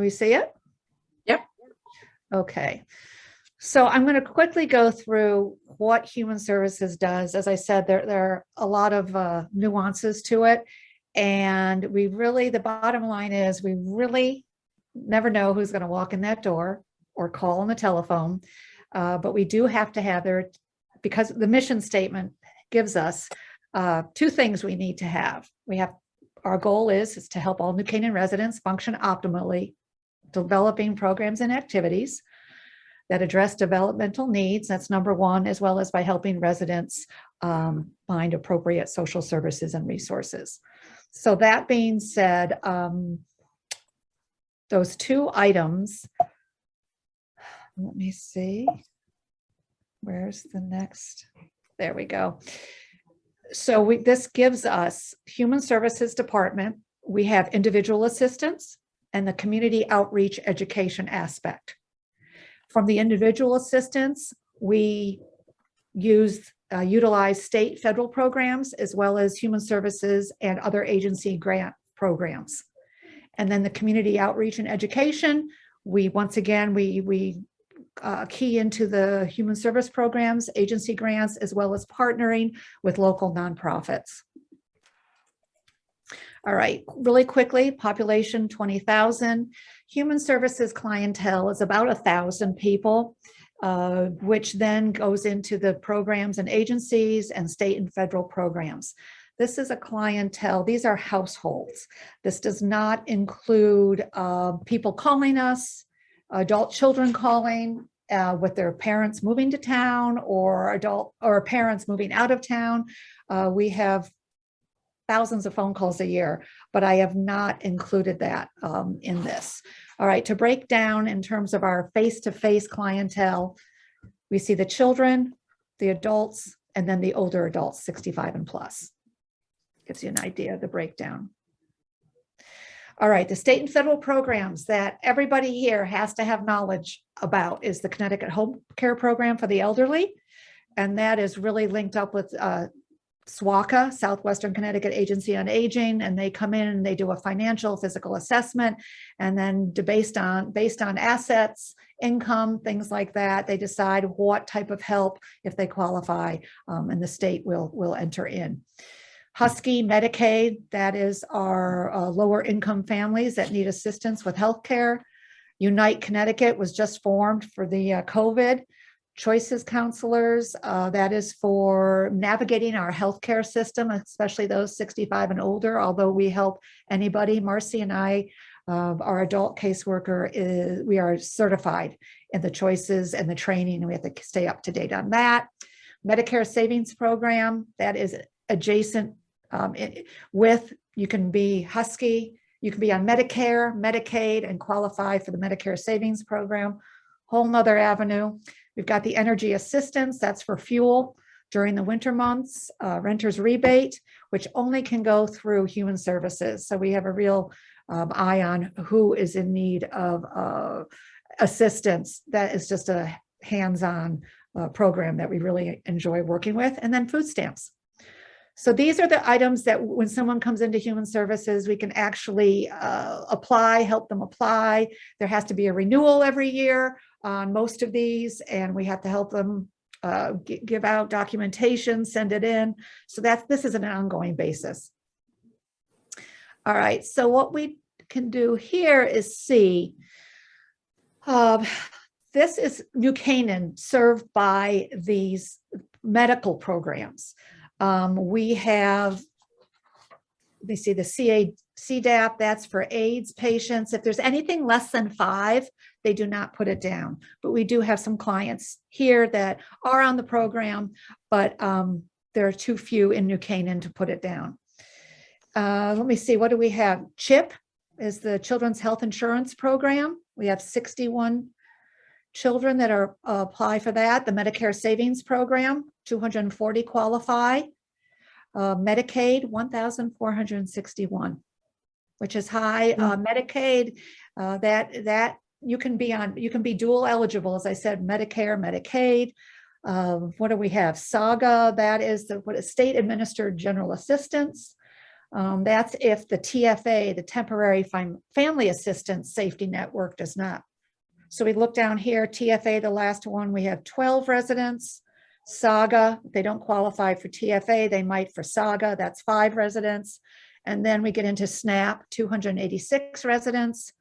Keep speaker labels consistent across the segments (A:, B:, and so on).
A: we see it?
B: Yep.
A: Okay. So I'm going to quickly go through what Human Services does. As I said, there are a lot of nuances to it. And the bottom line is we really never know who's going to walk in that door or call on the telephone. But we do have to have because the mission statement gives us two things we need to have. Our goal is to help all New Canaan residents function optimally, developing programs and activities that address developmental needs. That's number one, as well as by helping residents find appropriate social services and resources. So that being said, those two items, let me see, where's the next? There we go. So this gives us Human Services Department. We have individual assistance and the community outreach education aspect. From the individual assistance, we utilize state, federal programs, as well as human services and other agency grant programs. And then the community outreach and education, we key into the human service programs, agency grants, as well as partnering with local nonprofits. All right, really quickly, population 20,000. Human services clientele is about 1,000 people, which then goes into the programs and agencies and state and federal programs. This is a clientele, these are households. This does not include people calling us, adult children calling with their parents moving to town or parents moving out of town. We have thousands of phone calls a year, but I have not included that in this. All right, to break down in terms of our face-to-face clientele, we see the children, the adults, and then the older adults, 65 and plus. Gives you an idea of the breakdown. All right, the state and federal programs that everybody here has to have knowledge about is the Connecticut Home Care Program for the elderly, and that is really linked up with SWACA, Southwestern Connecticut Agency on Aging, and they come in and they do a financial, physical assessment, and then based on assets, income, things like that, they decide what type of help, if they qualify, and the state will enter in. Husky Medicaid, that is our lower income families that need assistance with healthcare. Unite Connecticut was just formed for the COVID. Choices counselors, that is for navigating our healthcare system, especially those 65 and older, although we help anybody. Marcy and I, our adult caseworker, we are certified in the choices and the training, and we have to stay up to date on that. Medicare Savings Program, that is adjacent you can be Husky, you can be on Medicare, Medicaid, and qualify for the Medicare Savings Program. Whole nother avenue. We've got the energy assistance, that's for fuel during the winter months, renter's rebate, which only can go through human services. So we have a real eye on who is in need of assistance. That is just a hands-on program that we really enjoy working with. And then food stamps. So these are the items that when someone comes into human services, we can actually help them apply. There has to be a renewal every year on most of these, and we have to help them give out documentation, send it in. So this is an ongoing basis. All right, so what we can do here is see, this is New Canaan served by these medical programs. We have, let me see, the CDAP, that's for AIDS patients. If there's anything less than 5, they do not put it down. But we do have some clients here that are on the program, but there are too few in New Canaan to put it down. Let me see, what do we have? CHIP is the Children's Health Insurance Program. We have 61 children that are apply for that. The Medicare Savings Program, 240 qualify. Medicaid, 1,461, which is high. Medicaid, that you can be dual eligible, as I said, Medicare, Medicaid. What do we have? SAGA, that is state administered general assistance. That's if the TFA, the Temporary Family Assistance Safety Network, does not. So we look down here, TFA, the last one, we have 12 residents. SAGA, they don't qualify for TFA, they might for SAGA, that's 5 residents. And then we get into SNAP, 286 residents.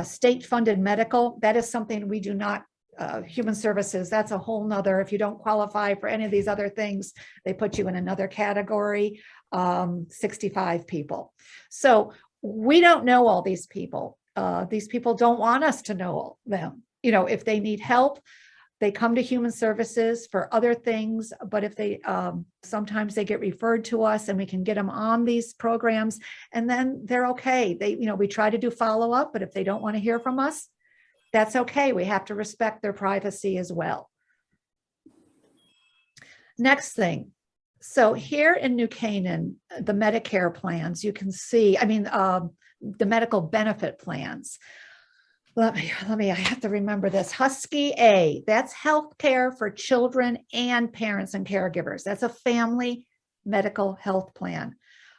A: State-funded medical, that is something we do not, human services, that's a whole nother, if you don't qualify for any of these other things, they put you in another category, 65 people. So we don't know all these people. These people don't want us to know them. You know, if they need help, they come to human services for other things, but if they, sometimes they get referred to us and we can get them on these programs and then they're okay. They, you know, we try to do follow-up, but if they don't want to hear from us, that's okay. We have to respect their privacy as well. Next thing. So here in New Canaan, the Medicare plans, you can see, I mean, the medical benefit plans. Let me, I have to remember this. Husky A, that's healthcare for children and parents and caregivers. That's a family medical health plan.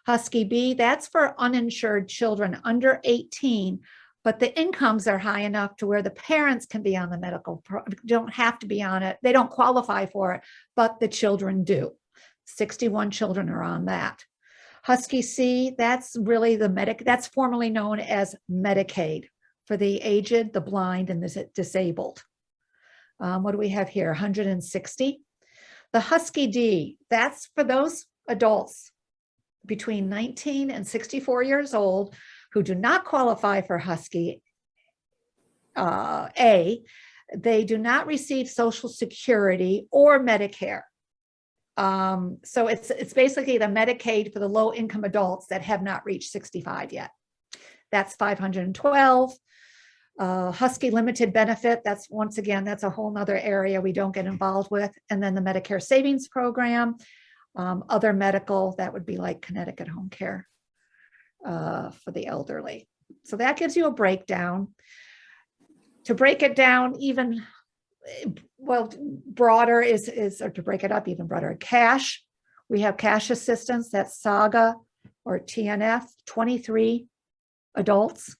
A: Husky B, that's for uninsured children under 18, but the incomes are high enough to where the parents can be on the medical, don't have to be on it. They don't qualify for it, but the children do. 61 children are on that. Husky C, that's really that's formerly known as Medicaid for the aged, the blind, and the disabled. What do we have here? 160. The Husky D, that's for those adults between 19 and 64 years old who do not qualify for Husky A. They do not receive Social Security or Medicare. So it's basically the Medicaid for the low income adults that have not reached 65 yet. That's 512. Husky limited benefit, that's once again, that's a whole nother area we don't get involved with. And then the Medicare Savings Program, other medical, that would be like Connecticut Home Care for the elderly. So that gives you a breakdown. To break it down even, well, broader is or to break it up even broader, cash. We have cash assistance, that's SAGA or TNF, 23 adults,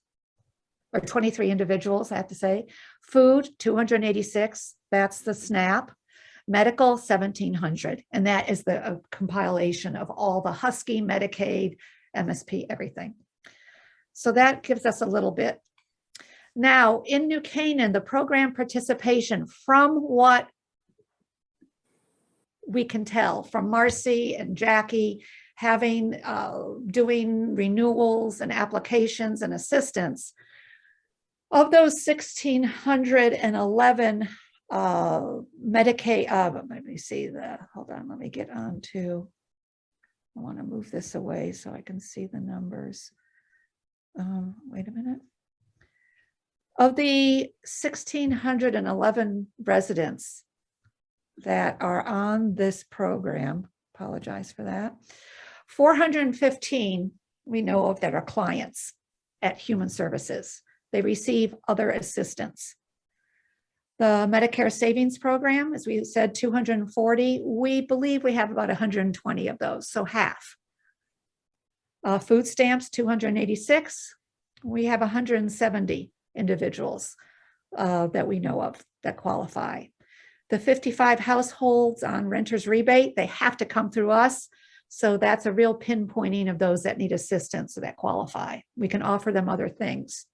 A: or 23 individuals, I have to say. Food, 286, that's the SNAP. Medical, 1,700, and that is the compilation of all the Husky, Medicaid, MSP, everything. So that gives us a little bit. Now, in New Canaan, the program participation, from what we can tell from Marcy and Jackie, having, doing renewals and applications and assistance, of those 1,611 Medicaid, let me see hold on, let me get on to, I want to move this away so I can see the numbers. Wait a minute. Of the 1,611 residents that are on this program, apologize for that, 415 we know of that are clients at Human Services. They receive other assistance. The Medicare Savings Program, as we said, 240. We believe we have about 120 of those, so half. Food stamps, 286. We have 170 individuals that we know of that qualify. The 55 households on renter's rebate, they have to come through us. So that's a real pinpointing of those that need assistance that qualify. We can offer them other things.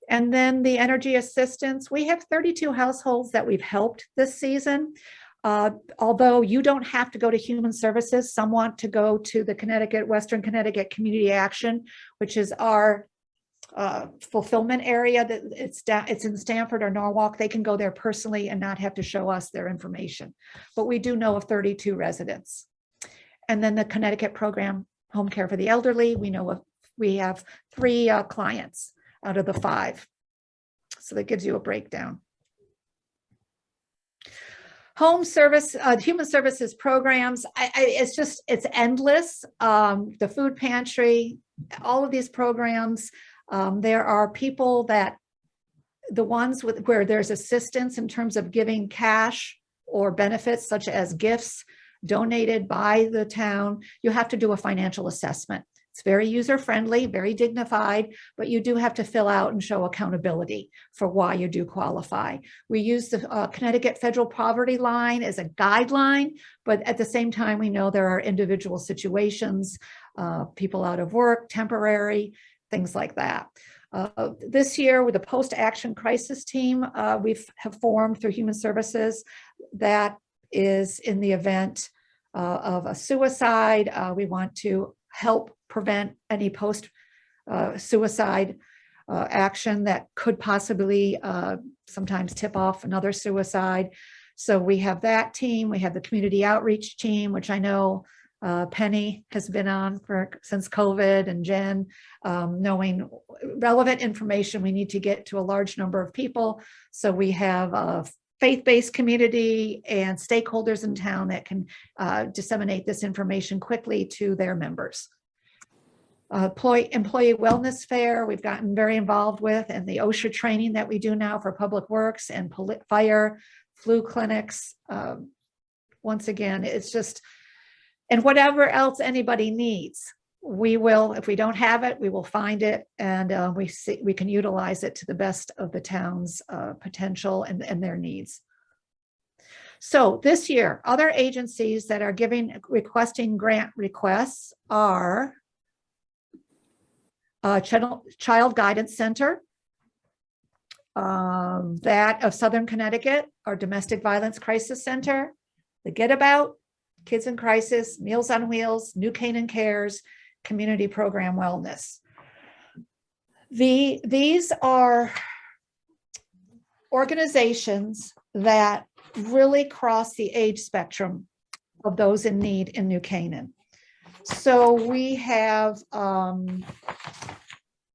A: And then the energy assistance, we have 32 households that we've helped this season. Although you don't have to go to Human Services, some want to go to the Western Connecticut Community Action, which is our fulfillment area. That it's in Stamford or Norwalk. They can go there personally and not have to show us their information. But we do know of 32 residents. And then the Connecticut program, Home Care for the Elderly, we know of, we have 3 clients out of the 5. So that gives you a breakdown. Home service, human services programs, it's endless. The food pantry, all of these programs, there are people that, the ones where there's assistance in terms of giving cash or benefits such as gifts donated by the town, you have to do a financial assessment. It's very user-friendly, very dignified, but you do have to fill out and show accountability for why you do qualify. We use the Connecticut Federal Poverty Line as a guideline, but at the same time, we know there are individual situations, people out of work, temporary, things like that. This year, with the post-action crisis team, we have formed through Human Services that is in the event of a suicide. We want to help prevent any post-suicide action that could possibly sometimes tip off another suicide. So we have that team. We have the community outreach team, which I know Penny has been on since COVID, and Jen, knowing relevant information we need to get to a large number of people. So we have a faith-based community and stakeholders in town that can disseminate this information quickly to their members. Employee wellness fair, we've gotten very involved with, and the OSHA training that we do now for public works and fire, flu clinics. Once again, it's just, and whatever else anybody needs, we will, if we don't have it, we will find it, and we can utilize it to the best of the town's potential and their needs. So this year, other agencies that are requesting grant requests are Child Guidance Center, that of Southern Connecticut, our Domestic Violence Crisis Center, the Get About, Kids in Crisis, Meals on Wheels, New Canaan Cares, Community Program Wellness. These are organizations that really cross the age spectrum of those in need in New Canaan. So we have,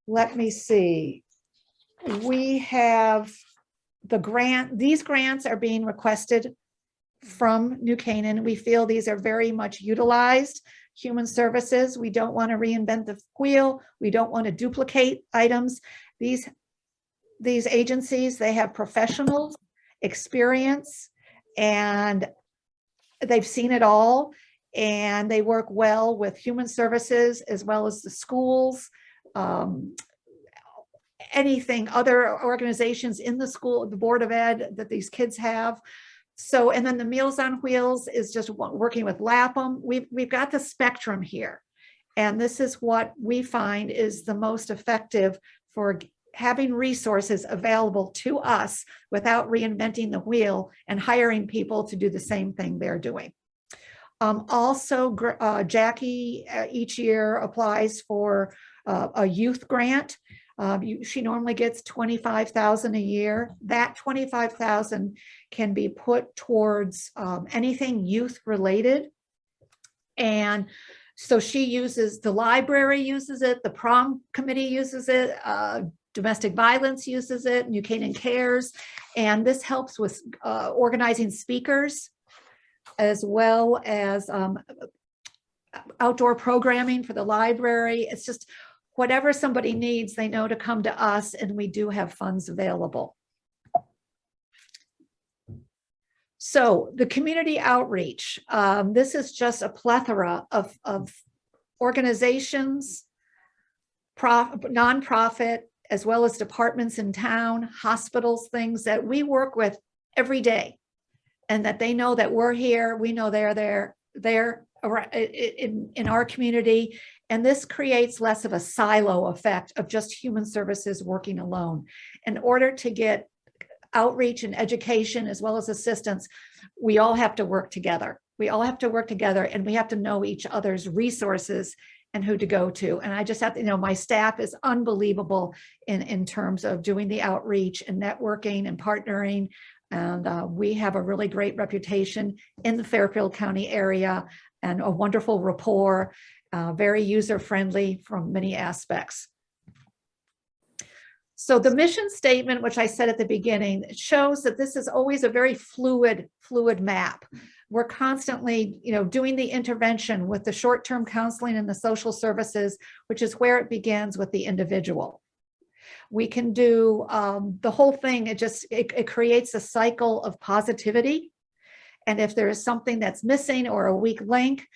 A: let me see, we have the grant, these grants are being requested from New Canaan. We feel these are very much utilized. Human Services, we don't want to reinvent the wheel. We don't want to duplicate items. These agencies, they have professionals, experience, and they've seen it all. And they work well with Human Services as well as the schools, anything, other organizations in the school, the Board of Ed that these kids have. So, and then the Meals on Wheels is just working with LAPM. We've got the spectrum here. And this is what we find is the most effective for having resources available to us without reinventing the wheel and hiring people to do the same thing they're doing. Also, Jackie each year applies for a youth grant. She normally gets $25,000 a year. That $25,000 can be put towards anything youth related. And so she uses, the library uses it, the prom committee uses it, domestic violence uses it, New Canaan Cares, and this helps with organizing speakers, as well as outdoor programming for the library. It's just whatever somebody needs, they know to come to us, and we do have funds available. So the community outreach, this is just a plethora of organizations, nonprofit, as well as departments in town, hospitals, things that we work with every day. And that they know that we're here, we know they're there, they're in our community. And this creates less of a silo effect of just Human Services working alone. In order to get outreach and education as well as assistance, we all have to work together. We all have to work together, and we have to know each other's resources and who to go to. And I just have to, my staff is unbelievable in terms of doing the outreach and networking and partnering. And we have a really great reputation in the Fairfield County area and a wonderful rapport, very user-friendly from many aspects. So the mission statement, which I said at the beginning, shows that this is always a very fluid map. We're constantly, doing the intervention with the short-term counseling and the social services, which is where it begins with the individual. We can do the whole thing. It creates a cycle of positivity. And if there is something that's missing or a weak link,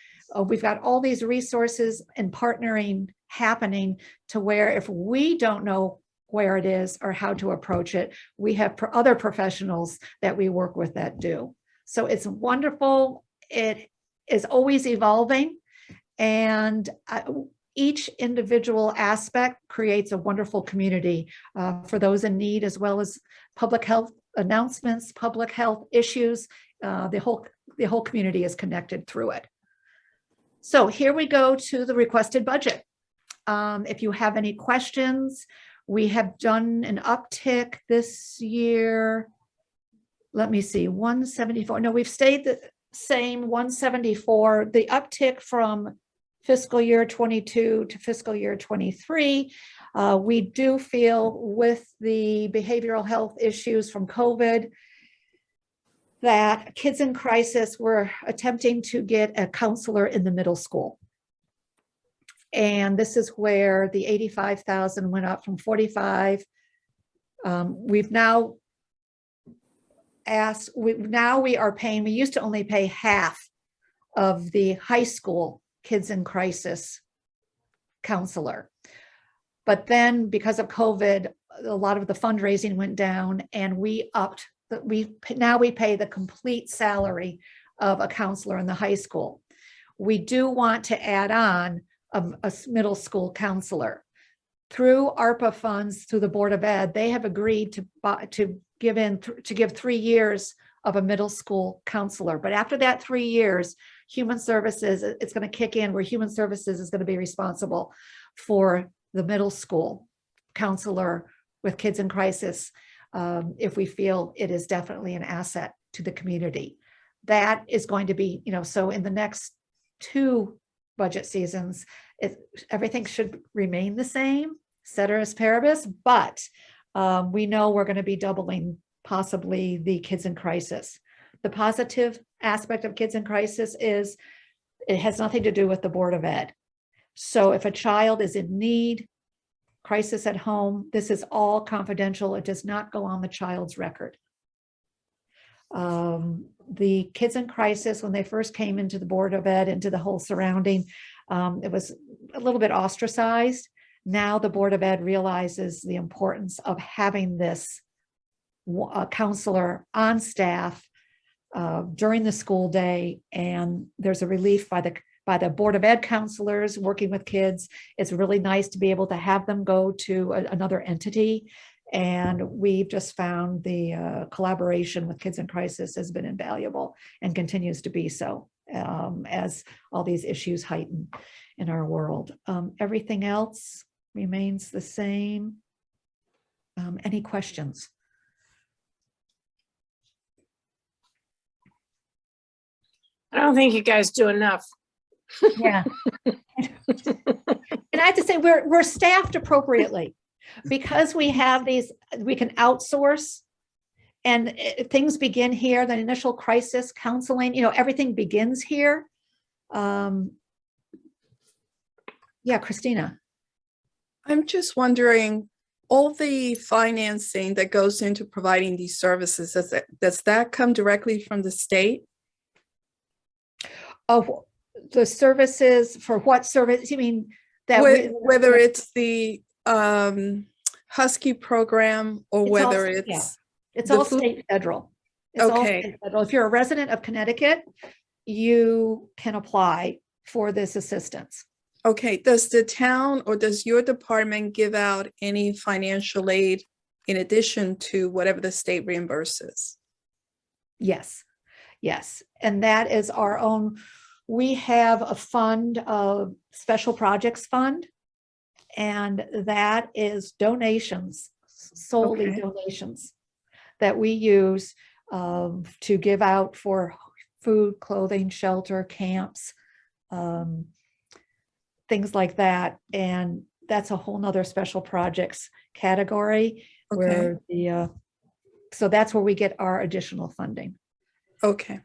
A: we've got all these resources and partnering happening to where if we don't know where it is or how to approach it, we have other professionals that we work with that do. So it's wonderful. It is always evolving, and each individual aspect creates a wonderful community for those in need, as well as public health announcements, public health issues. The whole community is connected through it. So here we go to the requested budget. If you have any questions, we have done an uptick this year. Let me see, 174. No, we've stayed the same, 174. The uptick from fiscal year 22 to fiscal year 23. We do feel with the behavioral health issues from COVID that kids in crisis were attempting to get a counselor in the middle school. And this is where the 85,000 went up from 45. We've now asked, we are paying, we used to only pay half of the high school kids in crisis counselor. But then because of COVID, a lot of the fundraising went down, and we upped that now we pay the complete salary of a counselor in the high school. We do want to add on a middle school counselor. Through ARPA funds, through the Board of Ed, they have agreed to give 3 years of a middle school counselor. But after that 3 years, Human Services, it's going to kick in where Human Services is going to be responsible for the middle school counselor with kids in crisis, if we feel it is definitely an asset to the community. That is going to be, so in the next 2 budget seasons, everything should remain the same, ceteris paribus, but we know we're going to be doubling possibly the kids in crisis. The positive aspect of kids in crisis is it has nothing to do with the Board of Ed. So if a child is in need, crisis at home, this is all confidential. It does not go on the child's record. The kids in crisis, when they first came into the Board of Ed, into the whole surrounding, it was a little bit ostracized. Now the Board of Ed realizes the importance of having this counselor on staff during the school day, and there's a relief by the Board of Ed counselors working with kids. It's really nice to be able to have them go to another entity. And we've just found the collaboration with Kids in Crisis has been invaluable and continues to be so as all these issues heighten in our world. Everything else remains the same. Any questions?
B: I don't think you guys do enough.
A: Yeah. And I have to say, we're staffed appropriately because we have these, we can outsource, and things begin here, the initial crisis counseling, everything begins here. Yeah, Christina.
C: I'm just wondering, all the financing that goes into providing these services, does that come directly from the state?
A: Oh, the services for what service? You mean that
C: whether it's the Husky program or whether
A: it's all state federal. It's all state federal. If you're a resident of Connecticut, you can apply for this assistance.
C: Okay. Does the town or does your department give out any financial aid in addition to whatever the state reimburses?
A: Yes. Yes. And that is our own. We have a fund, a special projects fund, and that is donations, solely donations that we use to give out for food, clothing, shelter, camps, things like that. And that's a whole nother special projects category where so that's where we get our additional funding.
C: Okay.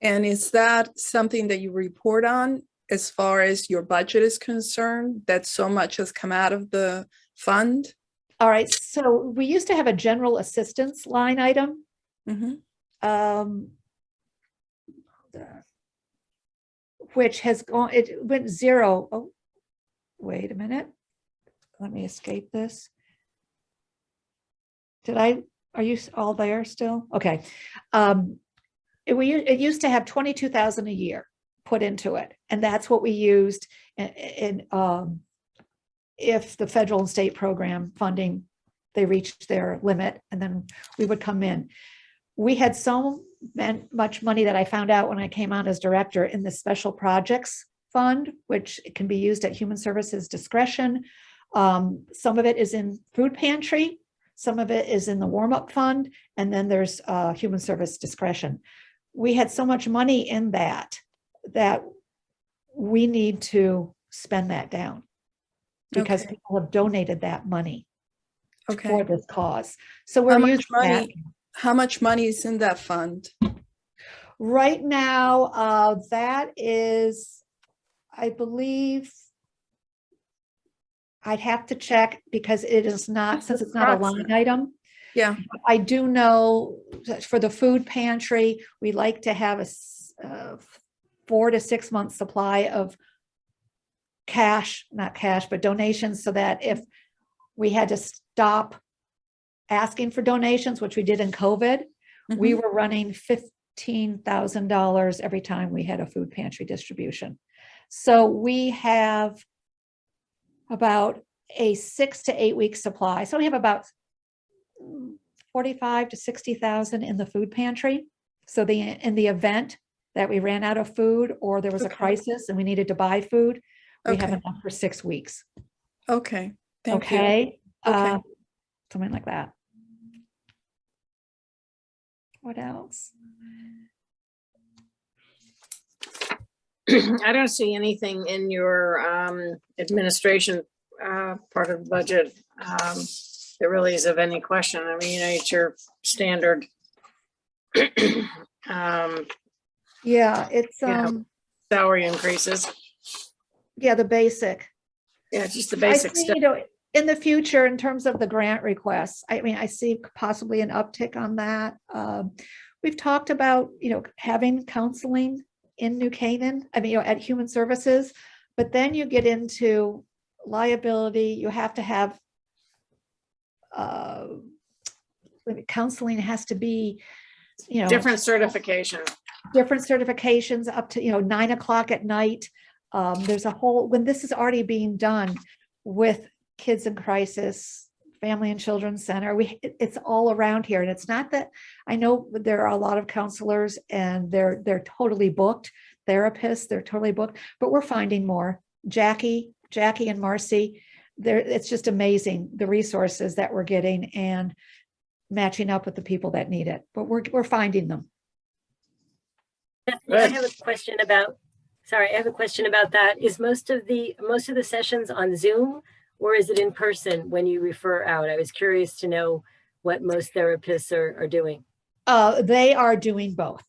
C: And is that something that you report on as far as your budget is concerned, that so much has come out of the fund?
A: All right. So we used to have a general assistance line item. which has gone, it went zero. Oh, wait a minute. Let me escape this. Are you all there still? Okay. It used to have 22,000 a year put into it. And that's what we used in if the federal and state program funding, they reached their limit, and then we would come in. We had so much money that I found out when I came on as director in the special projects fund, which can be used at human services discretion. Some of it is in food pantry, some of it is in the warm-up fund, and then there's human service discretion. We had so much money in that we need to spend that down because
C: Okay.
A: people have donated that money for
C: Okay.
A: this cause. So we're using that.
C: How much money is in that fund?
A: Right now, that is, I believe, I'd have to check because it is not, since it's not a line item.
C: Yeah.
A: I do know that for the food pantry, we like to have a 4 to 6 month supply of cash, not cash, but donations, so that if we had to stop asking for donations, which we did in COVID, we were running $15,000 every time we had a food pantry distribution. So we have about a 6 to 8 week supply. So we have about 45 to 60,000 in the food pantry. So in the event that we ran out of food or there was a crisis and we needed to buy food, we have enough for 6 weeks.
C: Okay. Thank you.
A: Okay.
C: Okay.
A: Something like that. What else?
B: I don't see anything in your administration part of the budget that really is of any question. I mean, it's your standard.
A: Yeah, it's
B: Salary increases.
A: yeah, the basic.
B: Yeah, just the basic stuff.
A: You know, in the future, in terms of the grant requests, I mean, I see possibly an uptick on that. We've talked about, having counseling in New Canaan, I mean, at Human Services, but then you get into liability. You have to have counseling has to be,
B: Different certification.
A: different certifications up to, 9 o'clock at night. There's a whole, when this is already being done with Kids in Crisis, Family and Children's Center, it's all around here. And it's not that, I know there are a lot of counselors and they're totally booked, therapists, they're totally booked, but we're finding more. Jackie and Marcy, it's just amazing, the resources that we're getting and matching up with the people that need it, but we're finding them.
D: I have a question about, sorry, I have a question about that. Is most of the sessions on Zoom, or is it in person when you refer out? I was curious to know what most therapists are doing.
A: They are doing both.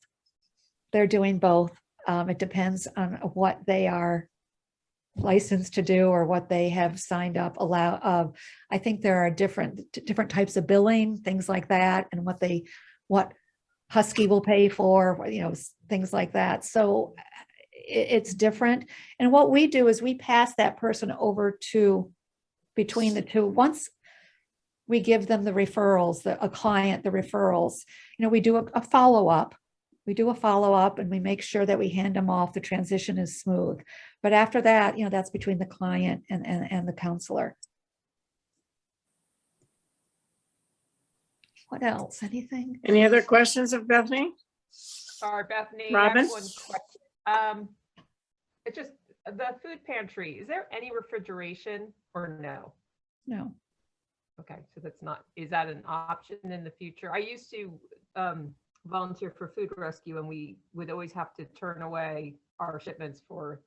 A: They're doing both. It depends on what they are licensed to do or what they have signed up. I think there are different types of billing, things like that, and what Husky will pay for, things like that. So it's different. And what we do is we pass that person over to between the two. Once we give them the referrals, a client, the referrals, we do a follow-up. We do a follow-up and we make sure that we hand them off. The transition is smooth. But after that, that's between the client and the counselor. What else? Anything?
B: Any other questions of Bethany?
E: Sorry, Bethany.
B: Robin?
E: I have one question. It's just the food pantry. Is there any refrigeration or no?
A: No.
E: Okay, so is that an option in the future? I used to volunteer for food rescue, and we would always have to turn away our shipments for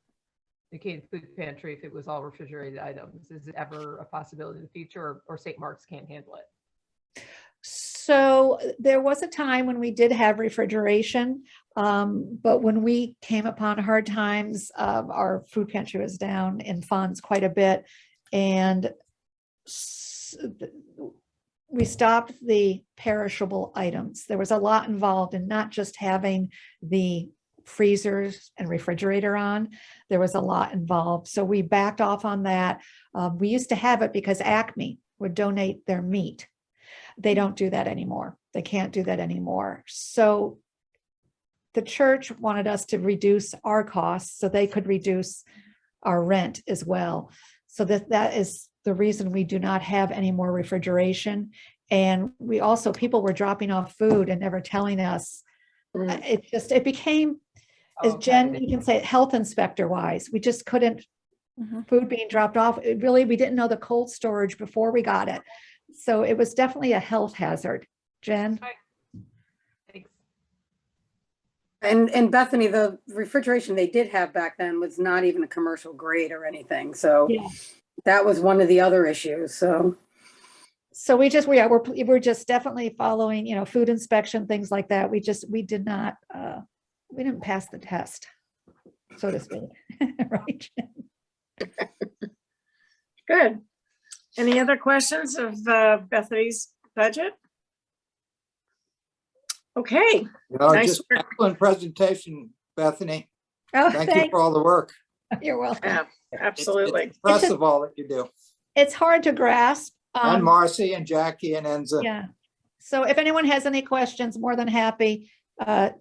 E: the Canadian food pantry if it was all refrigerated items. Is it ever a possibility in the future, or St. Mark's can't handle it?
A: So there was a time when we did have refrigeration, but when we came upon hard times, our food pantry was down in funds quite a bit, and we stopped the perishable items. There was a lot involved in not just having the freezers and refrigerator on. There was a lot involved. So we backed off on that. We used to have it because Acme would donate their meat. They don't do that anymore. They can't do that anymore. So the church wanted us to reduce our costs so they could reduce our rent as well. So that is the reason we do not have any more refrigeration. And we also, people were dropping off food and never telling us. It became, as Jen, you can say it, health inspector wise, we just couldn't, food being dropped off. We didn't know the cold storage before we got it. So it was definitely a health hazard. Jen?
E: Thanks.
F: And Bethany, the refrigeration they did have back then was not even a commercial grade or anything. So
A: Yeah.
F: that was one of the other issues. So
A: So we're just definitely following, food inspection, things like that. We didn't pass the test, so to speak. Right?
B: Good. Any other questions of Bethany's budget? Okay.
G: No,
B: Nice
G: just
B: work.
G: excellent presentation, Bethany.
A: Oh,
G: Thank you
A: thank
G: for all the work.
A: you're welcome.
B: Yeah, absolutely.
G: It's impressive all that you do.
A: It's hard to grasp.
G: And Marcy and Jackie and Enza.
A: Yeah. So if anyone has any questions, more than happy to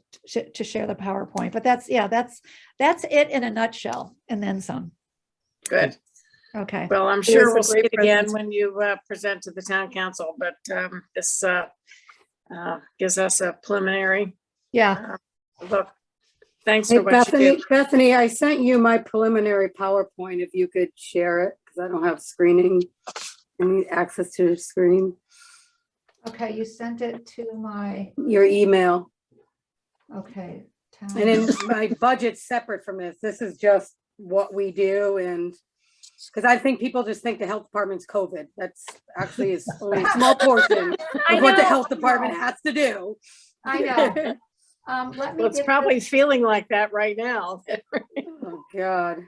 A: share the PowerPoint. But that's it in a nutshell, and then some.
B: Good.
A: Okay.
B: Well, I'm
F: was
B: sure
F: a
B: we'll see
F: great
B: it again
F: presentation.
B: when you present to the town council, but this gives us a preliminary
A: Yeah.
B: look. Thanks
F: hey,
B: for what you do.
F: Bethany, I sent you my preliminary PowerPoint if you could share it because I don't have screening. I need access to the screen.
A: Okay. You sent it to
F: Your email.
A: okay.
F: And then my budget's separate from this. This is just what we do. And because I think people just think the health department's COVID. That's actually is only a small portion
A: I
F: of what the
A: know,
F: health
A: I know.
F: department has to do.
A: I know. Let me
B: Well, it's
A: get
B: probably
A: this-
B: feeling like that right now.
F: Oh, God.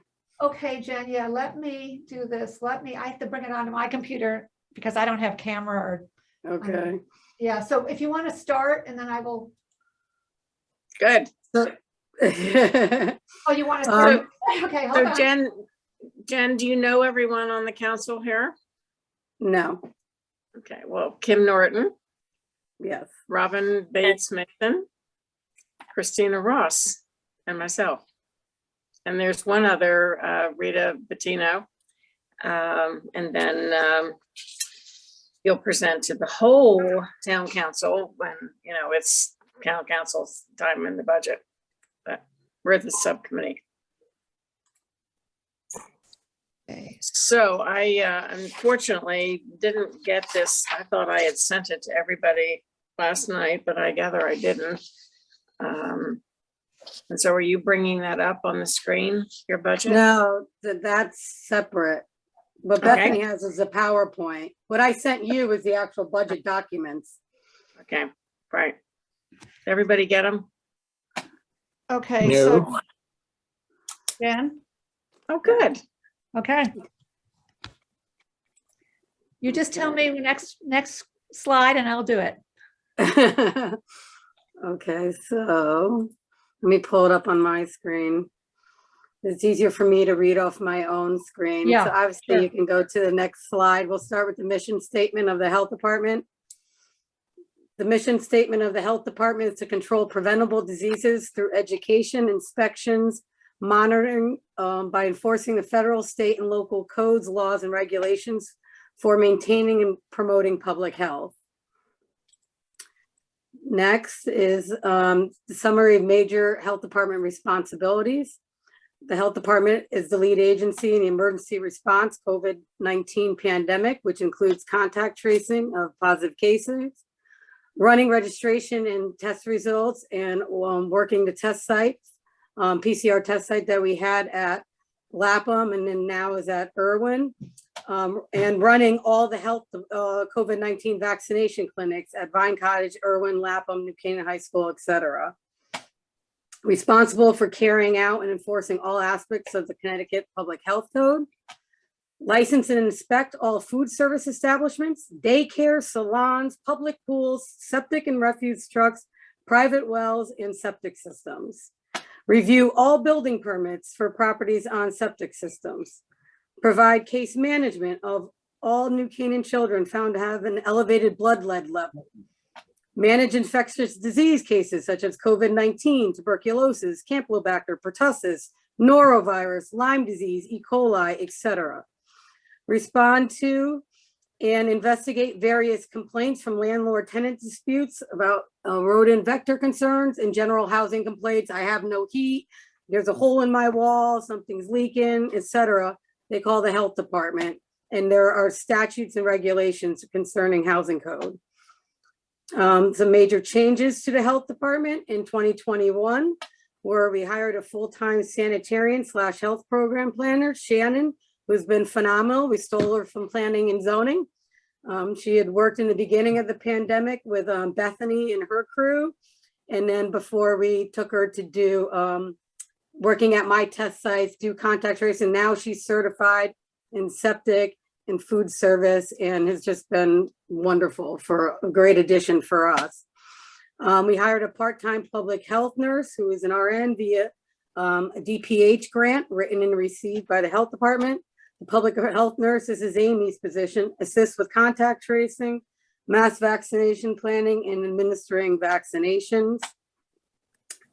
A: Okay, Jen, yeah, let me do this. I have to bring it onto my computer because I don't have camera or,
F: Okay.
A: yeah. So if you want to start and then I will,
B: Good.
F: So,
A: oh, you want to start? Okay, hold
B: So
A: on.
B: Jen, do you know everyone on the council here?
F: no,
B: Okay, well, Kim Norton,
F: yes.
B: Robin Bates Mason, Christina Ross, and myself. And there's one other, Rita Bettino. And then you'll present to the whole town council when, it's town council's time in the budget. But we're the subcommittee.
A: Okay.
B: So I unfortunately didn't get this. I thought I had sent it to everybody last night, but I gather I didn't. And so are you bringing that up on the screen, your budget?
F: No, that's separate. What
B: Okay.
F: Bethany has is a PowerPoint. What I sent you is the actual budget documents.
B: Okay, right. Everybody get them?
A: Okay, so
G: No.
A: Jen,
B: Oh, good.
A: okay. You just tell me the next slide and I'll do it.
F: Okay, so let me pull it up on my screen. It's easier for me to read off my own screen.
A: Yeah,
F: So obviously
A: sure.
F: you can go to the next slide. We'll start with the mission statement of the health department. The mission statement of the health department is to control preventable diseases through education, inspections, monitoring by enforcing the federal, state, and local codes, laws, and regulations for maintaining and promoting public health. Next is the summary of major health department responsibilities. The health department is the lead agency in the emergency response COVID-19 pandemic, which includes contact tracing of positive cases, running registration and test results, and working the test sites, PCR test site that we had at Lapham and then now is at Irwin, and running all the health COVID-19 vaccination clinics at Vine Cottage, Irwin, Lapham, New Canaan High School, etc. Responsible for carrying out and enforcing all aspects of the Connecticut Public Health Code. License and inspect all food service establishments, daycare, salons, public pools, septic and refuse trucks, private wells, and septic systems. Review all building permits for properties on septic systems. Provide case management of all New Canaan children found to have an elevated blood lead level. Manage infectious disease cases such as COVID-19, tuberculosis, Campylobacter, pertussis, norovirus, Lyme disease, E. coli, etc. Respond to and investigate various complaints from landlord-tenant disputes about rodent vector concerns and general housing complaints. I have no heat, there's a hole in my wall, something's leaking, etc. They call the health department, and there are statutes and regulations concerning housing code. Some major changes to the health department in 2021, where we hired a full-time sanitarian / health program planner, Shannon, who's been phenomenal. We stole her from planning and zoning. She had worked in the beginning of the pandemic with Bethany and her crew. And then before we took her to do working at my test sites, do contact tracing. Now she's certified in septic and food service and has just been wonderful, for a great addition for us. We hired a part-time public health nurse who is an RN via a DPH grant written and received by the health department. The public health nurse, this is Amy's position, assists with contact tracing, mass vaccination planning, and administering vaccinations.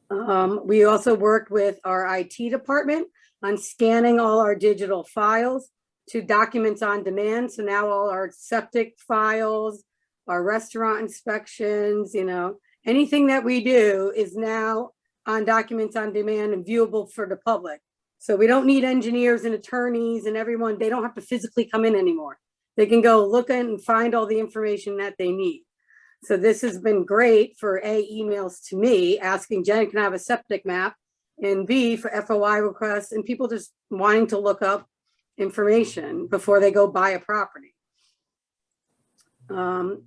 F: We also worked with our IT department on scanning all our digital files to documents on demand. So now all our septic files, our restaurant inspections, anything that we do is now on documents on demand and viewable for the public. So we don't need engineers and attorneys and everyone, they don't have to physically come in anymore. They can go look in and find all the information that they need. So this has been great for emails to me asking Jen, can I have a septic map? And B, for FOI requests and people just wanting to look up information before they go buy a property.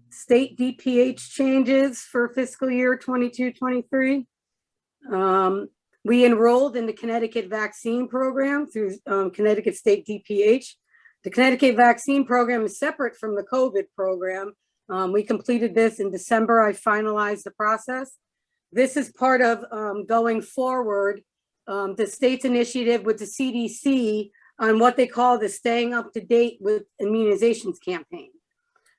F: State DPH changes for fiscal year 22-23. We enrolled in the Connecticut vaccine program through Connecticut State DPH. The Connecticut vaccine program is separate from the COVID program. We completed this in December. I finalized the process. This is part of going forward, the state's initiative with the CDC on what they call the staying up to date with immunizations campaign.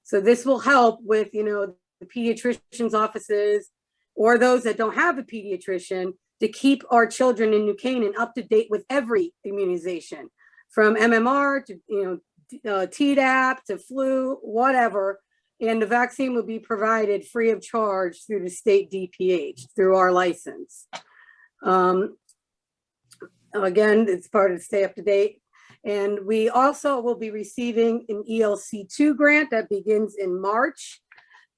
F: So this will help with, the pediatrician's offices or those that don't have a pediatrician to keep our children in New Canaan up to date with every immunization, from MMR to Tdap to flu, whatever. And the vaccine will be provided free of charge through the state DPH, through our license. Again, it's part of Stay Up to Date. And we also will be receiving an Elc2 grant that begins in March.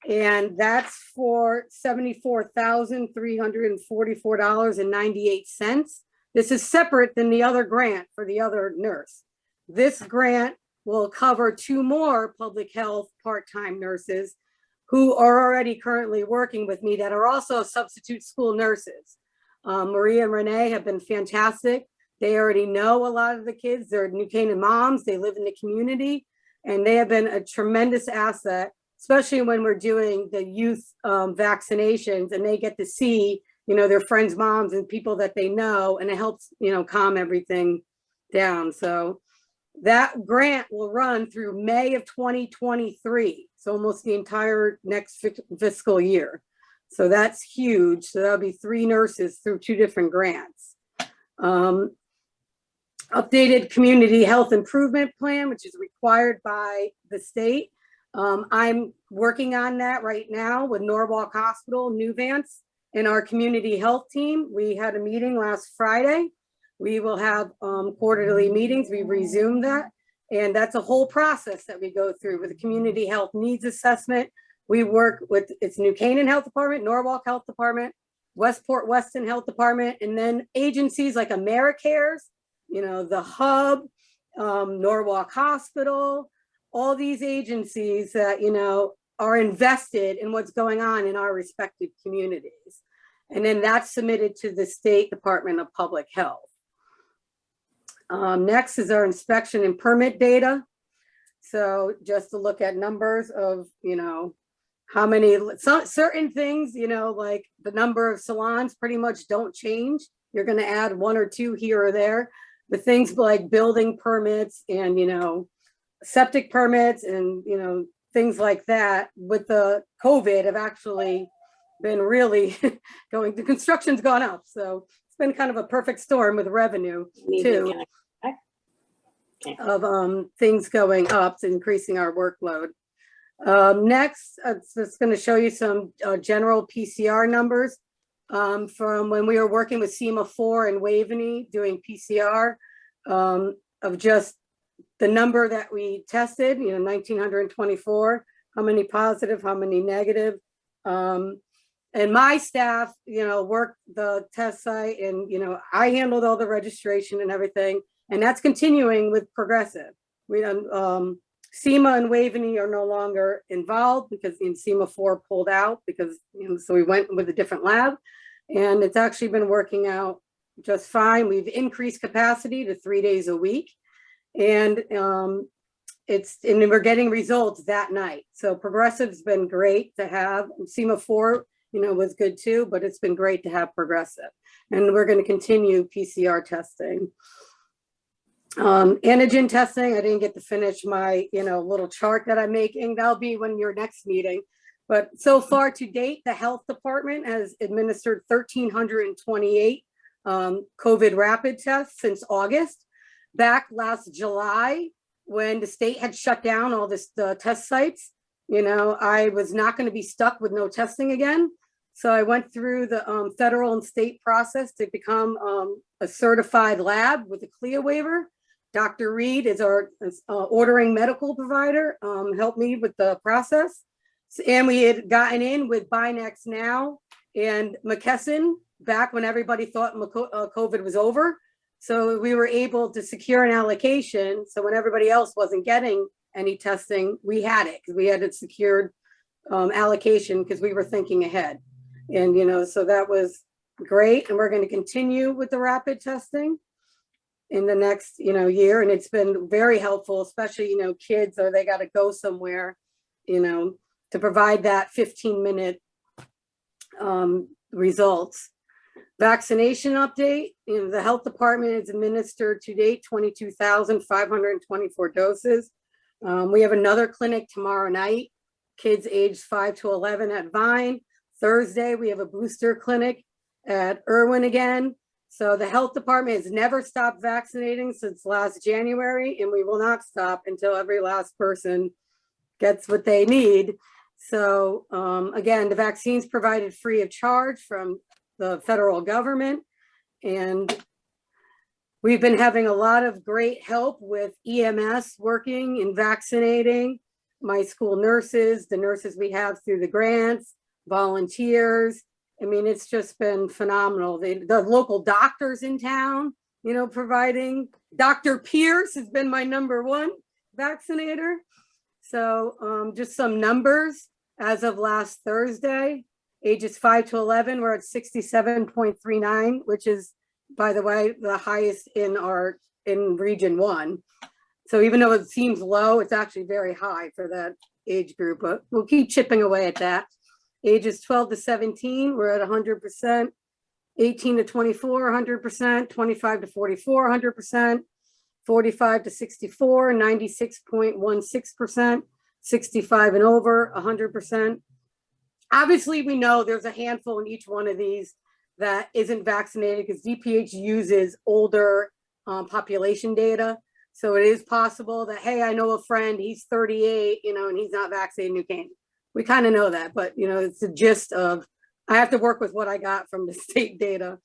F: And that's for $74,344.98. This is separate than the other grant for the other nurse. This grant will cover 2 more public health part-time nurses who are already currently working with me that are also substitute school nurses. Maria and Renee have been fantastic. They already know a lot of the kids. They're New Canaan moms. They live in the community, and they have been a tremendous asset, especially when we're doing the youth vaccinations and they get to see, their friends' moms and people that they know, and it helps, calm everything down. So that grant will run through May of 2023. So almost the entire next fiscal year. So that's huge. So that'll be 3 nurses through 2 different grants. Updated community health improvement plan, which is required by the state. I'm working on that right now with Norwalk Hospital, Nuvance, and our community health team. We had a meeting last Friday. We will have quarterly meetings. We resumed that. And that's a whole process that we go through with the community health needs assessment. We work with, it's New Canaan Health Department, Norwalk Health Department, Westport Weston Health Department, and then agencies like AmeriCares, the Hub, Norwalk Hospital, all these agencies that, are invested in what's going on in our respective communities. And then that's submitted to the State Department of Public Health. Next is our inspection and permit data. So just to look at numbers of, how many, certain things, like the number of salons pretty much don't change. You're going to add one or two here or there. The things like building permits and, septic permits and, things like that with the COVID have actually been really going, the construction's gone up. So it's been kind of a perfect storm with revenue too, of things going up, increasing our workload. Next, it's just going to show you some general PCR numbers from when we were working with SEMA 4 and Waveney doing PCR of just the number that we tested, 1,924, how many positive, how many negative. And my staff, worked the test site and, I handled all the registration and everything. And that's continuing with Progressive. We SEMA and Waveney are no longer involved because SEMA 4 pulled out because, so we went with a different lab and it's actually been working out just fine. We've increased capacity to 3 days a week and and we're getting results that night. So Progressive's been great to have. SEMA 4, was good too, but it's been great to have Progressive and we're going to continue PCR testing. Antigen testing, I didn't get to finish my, little chart that I'm making. That'll be when your next meeting. But so far to date, the health department has administered 1,328 COVID rapid tests since August. Back last July, when the state had shut down all the test sites, I was not going to be stuck with no testing again. So I went through the federal and state process to become a certified lab with a CLIA waiver. Dr. Reed is our ordering medical provider, helped me with the process. And we had gotten in with Binax Now and McKesson back when everybody thought COVID was over. So we were able to secure an allocation. So when everybody else wasn't getting any testing, we had it because we had it secured allocation because we were thinking ahead. And, so that was great. And we're going to continue with the rapid testing in the next, year. And it's been very helpful, especially, kids or they got to go somewhere, to provide that 15-minute results. Vaccination update, the health department has administered to date 22,524 doses. We have another clinic tomorrow night, kids aged 5 to 11 at Vine. Thursday, we have a booster clinic at Irwin again. So the health department has never stopped vaccinating since last January, and we will not stop until every last person gets what they need. So again, the vaccines provided free of charge from the federal government. And we've been having a lot of great help with EMS working and vaccinating, my school nurses, the nurses we have through the grants, volunteers. I mean, it's just been phenomenal. The local doctors in town, providing. Dr. Pierce has been my #1 vaccinator. So just some numbers as of last Thursday, ages 5 to 11, we're at 67.39, which is, by the way, the highest in region 1. So even though it seems low, it's actually very high for that age group, but we'll keep chipping away at that. Ages 12 to 17, we're at 100%. 18 to 24, 100%. 25 to 44, 100%. 45 to 64, 96.16%. 65 and over, 100%. Obviously, we know there's a handful in each one of these that isn't vaccinated because DPH uses older population data. So it is possible that, hey, I know a friend, he's 38, and he's not vaccinated, New Canaan. We kind of know that, but it's the gist of, I have to work with what I got from the state data.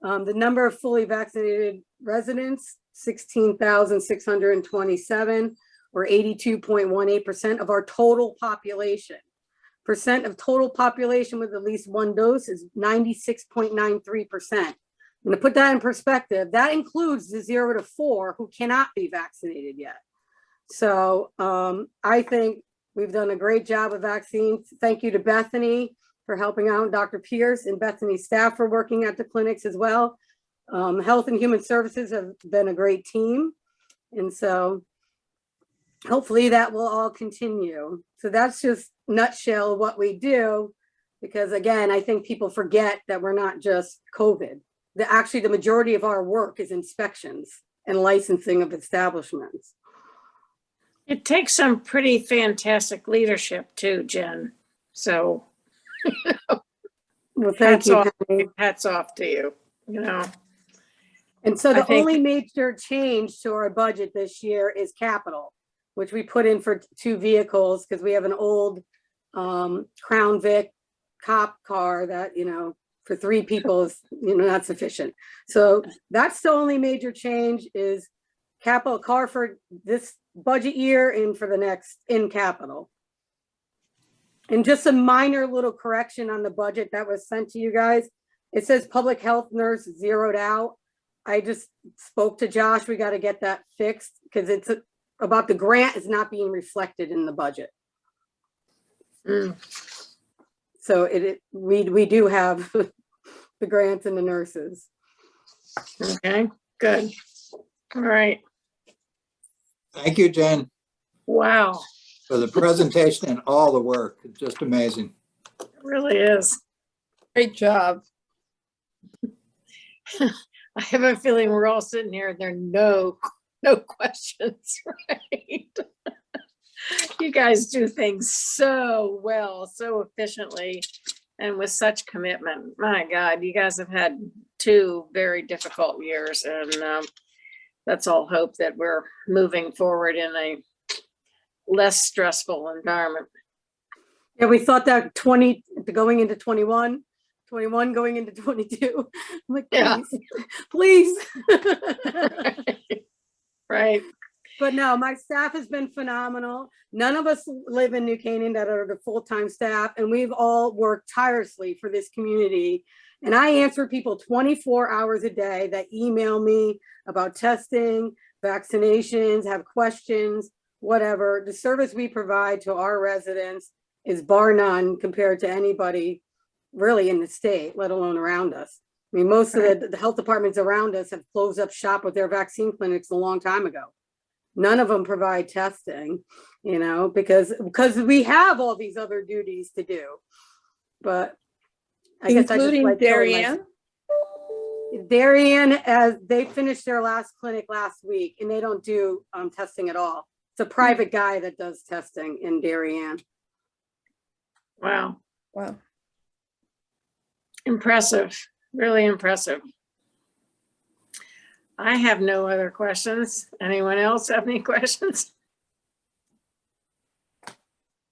F: The number of fully vaccinated residents, 16,627, or 82.18% of our total population. Percent of total population with at least 1 dose is 96.93%. And to put that in perspective, that includes the 0 to 4 who cannot be vaccinated yet. So I think we've done a great job of vaccines. Thank you to Bethany for helping out, Dr. Pierce and Bethany's staff for working at the clinics as well. Health and Human Services have been a great team. And so hopefully that will all continue. So that's just nutshell what we do, because again, I think people forget that we're not just COVID. actually the majority of our work is inspections and licensing of establishments.
B: It takes some pretty fantastic leadership too, Jen. So
F: Well, thank you, Penny.
B: hats off to you, you know.
F: And so
B: I
F: the
B: think-
F: only major change to our budget this year is capital, which we put in for 2 vehicles because we have an old Crown Vic cop car that, you know, for 3 people is, you know, not sufficient. So that's the only major change is capital car for this budget year and for the next in capital. And just a minor little correction on the budget that was sent to you guys. It says public health nurse zeroed out. I just spoke to Josh. We got to get that fixed because it's about the grant is not being reflected in the budget.
B: Mm.
F: So we do have the grants and the nurses.
B: Okay, good. All right.
G: Thank you, Jen,
B: Wow,
G: for the presentation and all the work. It's just amazing.
B: it really is.
C: Great job.
B: I have a feeling we're all sitting here and there are no questions, right? You guys do things so well, so efficiently, and with such commitment. My God, you guys have had 2 very difficult years, and let's all hope that we're moving forward in a less stressful environment.
F: Yeah, we thought that 20 going into 21, 21 going into 22. I'm like,
B: Yeah.
F: please.
B: Right.
F: But no, my staff has been phenomenal. None of us live in New Canaan that are the full-time staff, and we've all worked tirelessly for this community. And I answer people 24 hours a day that email me about testing, vaccinations, have questions, whatever. The service we provide to our residents is bar none compared to anybody really in the state, let alone around us. I mean, most of the health departments around us have closed up shop with their vaccine clinics a long time ago. None of them provide testing, you know, because we have all these other duties to do. But I guess I just
C: Including
F: like killing myself. Darien, as they finished their last clinic last week, and they don't do testing at all. It's a private guy that does testing in Darien.
B: Wow.
C: Wow.
B: Impressive, really impressive. I have no other questions. Anyone else have any questions?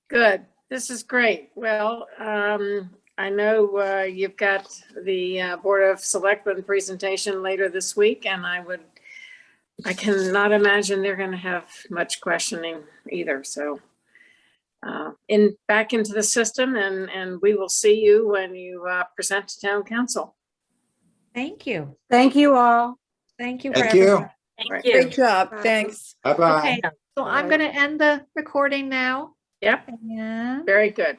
B: Good, this is great. Well, I know you've got the Board of Selectmen presentation later this week, and I cannot imagine they're going to have much questioning either. So back into the system, and we will see you when you present to Town Council.
A: Thank you.
F: Thank you all.
A: Thank you.
G: Thank
A: for
G: you.
A: everything.
D: Thank
B: Right.
D: you.
C: Great job.
F: Bye.
C: Thanks.
G: Bye-bye.
A: Okay, so I'm going to end the recording now.
B: Yep,
A: And
B: very good.